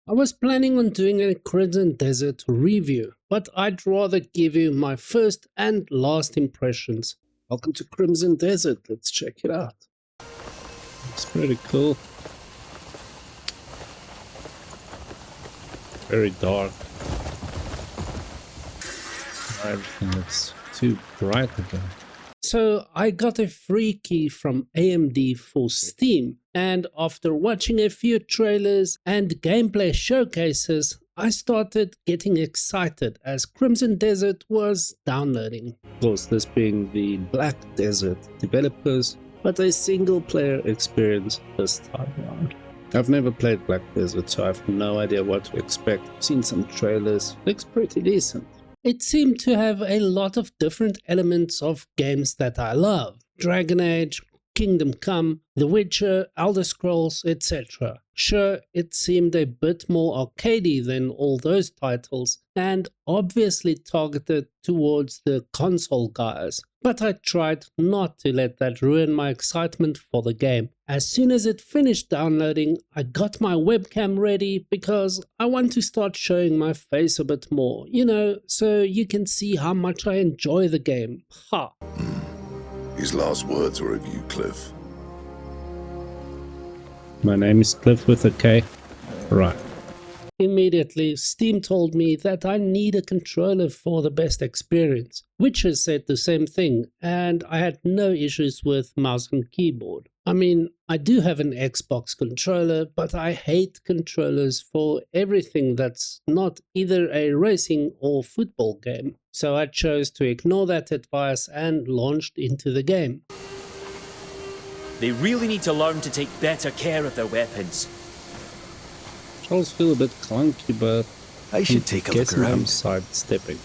I was planning on doing a Crimson Desert review, but I'd rather give you my first and last impressions. Welcome to Crimson Desert, let's check it out. It's pretty cool. Very dark. Everything looks too bright again. So I got a free key from AMD for Steam, and after watching a few trailers and gameplay showcases, I started getting excited as Crimson Desert was downloading. Of course, this being the Black Desert developers, but a single player experience this time around. I've never played Black Desert, so I have no idea what to expect. I've seen some trailers, looks pretty decent. It seemed to have a lot of different elements of games that I love. Dragon Age, Kingdom Come, The Witcher, Elder Scrolls, etc. Sure, it seemed a bit more arcadey than all those titles, and obviously targeted towards the console guys, but I tried not to let that ruin my excitement for the game. As soon as it finished downloading, I got my webcam ready because I want to start showing my face a bit more, you know, so you can see how much I enjoy the game. Ha! His last words were of you, Cliff. My name is Cliff with a K. Right. Immediately, Steam told me that I need a controller for the best experience. Witcher said the same thing, and I had no issues with mouse and keyboard. I mean, I do have an Xbox controller, but I hate controllers for everything that's not either a racing or football game. So I chose to ignore that advice and launched into the game. They really need to learn to take better care of their weapons. Controls feel a bit clunky, but I should take a look I'm around. sidestepping.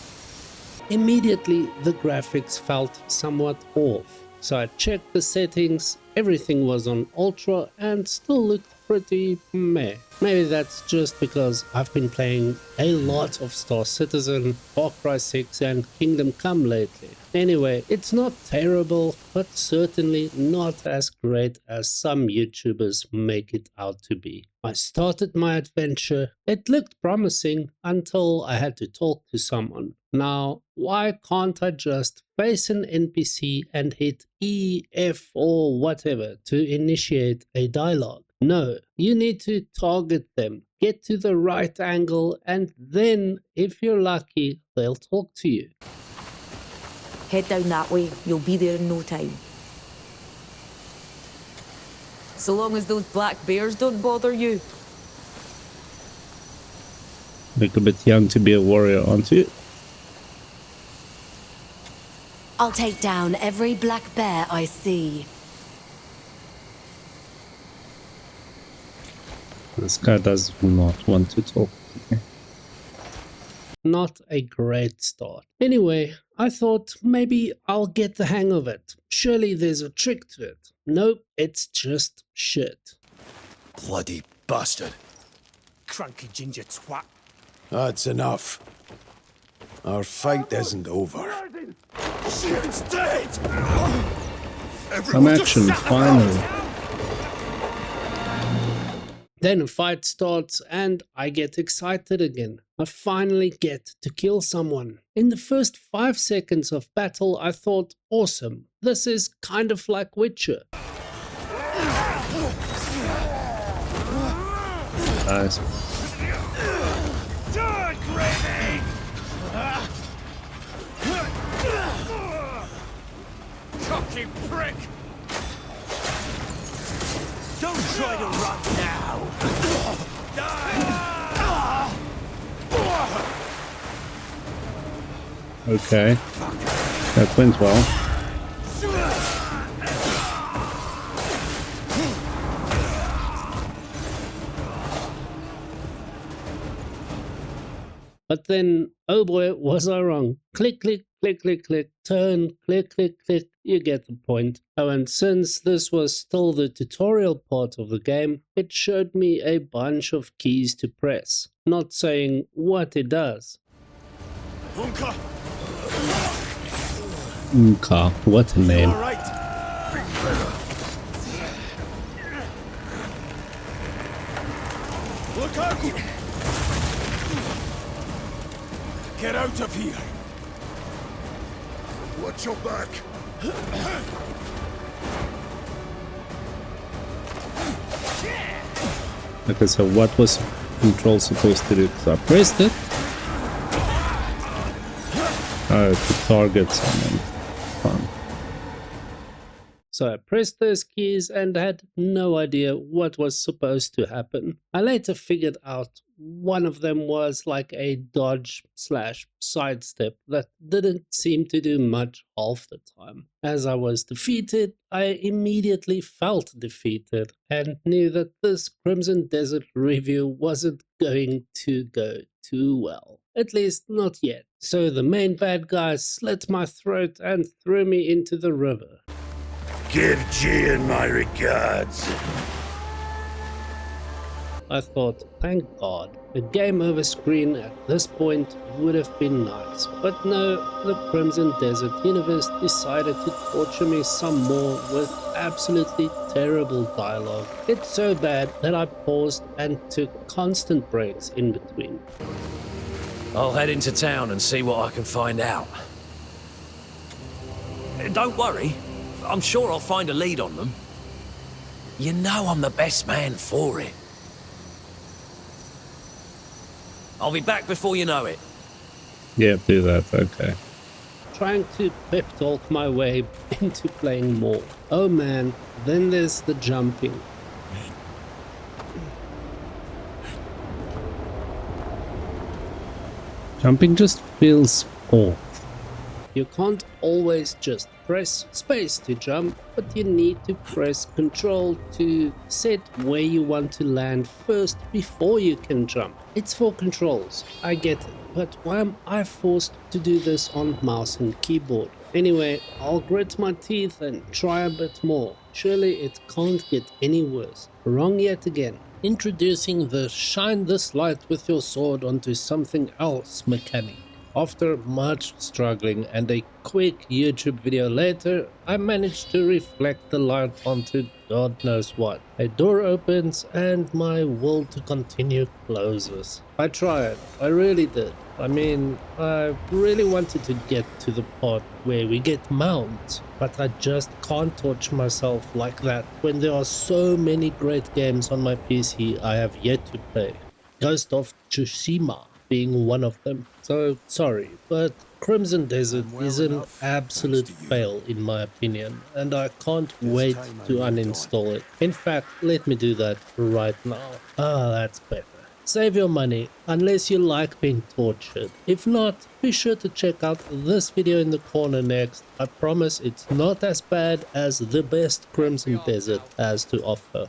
Immediately, the graphics felt somewhat off. So I checked the settings, everything was on ultra and still looked pretty meh. Maybe that's just because I've been playing a lot of Star Citizen, Far Cry 6 and Kingdom Come lately. Anyway, it's not terrible, but certainly not as great as some YouTubers make it out to be. I started my adventure, it looked promising until I had to talk to someone. Now, why can't I just face an NPC and hit E, F or whatever to initiate a dialogue? No, you need to target them, get to the right angle, and then, if you're lucky, they'll talk to you. Head down that way, you'll be there in no time. So long as those black bears don't bother you. Look a bit young to be a warrior, aren't you? I'll take down every black bear I see. This guy does not want to talk to me. Not a great start. Anyway, I thought maybe I'll get the hang of it. Surely there's a trick to it. Nope, it's just shit. Bloody bastard. Cranky ginger twat. That's enough. Our fight isn't over. Shit's dead! Some action, finally. Then a fight starts and I get excited again. I finally get to kill someone. In the first 5 seconds of battle I thought, awesome, this is kind of like Witcher. Nice. Die, Granny! Cocky prick! Don't try to run now! Okay, that went well. But then, oh boy, was I wrong. Click, click, click, click, click, turn, click, click, click, you get the point. Oh, and since this was still the tutorial part of the game, it showed me a bunch of keys to press, not saying what it does. Unka, what a name. Look out! get out of here! Watch your back. Okay, so what was control supposed to do? So I pressed it. Oh, to target someone. Fun. So I pressed those keys and had no idea what was supposed to happen. I later figured out one of them was like a dodge slash sidestep that didn't seem to do much half the time. As I was defeated, I immediately felt defeated and knew that this Crimson Desert review wasn't going to go too well. At least not yet. So the main bad guy slit my throat and threw me into the river. Give Gian my regards. I thought, thank God, a game over screen at this point would have been nice. But no, the Crimson Desert universe decided to torture me some more with absolutely terrible dialogue. It's so bad that I paused and took constant breaks in between. I'll head into town and see what I can find out. Don't worry, I'm sure I'll find a lead on them. You know I'm the best man for it. I'll be back before you know it. Yeah, do that, okay. Trying to pep talk my way into playing more. Oh man, then there's the jumping. Jumping just feels off. You can't always just press space to jump, but you need to press Control to set where you want to land first before you can jump. It's for controls, I get it, but why am I forced to do this on mouse and keyboard? Anyway, I'll grit my teeth and try a bit more. Surely it can't get any worse. Wrong yet again. Introducing the shine this light with your sword onto something else mechanic. After much struggling and a quick YouTube video later, I managed to reflect the light onto God knows what. A door opens and my will to continue closes. I tried, I really did. I mean, I really wanted to get to the part where we get mounts, but I just can't torture myself like that when there are so many great games on my PC I have yet to play. Ghost of Tsushima being one of them. So sorry, but Crimson Desert is an absolute fail in my opinion, and I can't wait to uninstall it. In fact, let me do that right now. Ah, that's better. Save your money, unless you like being tortured. If not, be sure to check out this video in the corner next. I promise it's not as bad as the best Crimson Desert has to offer.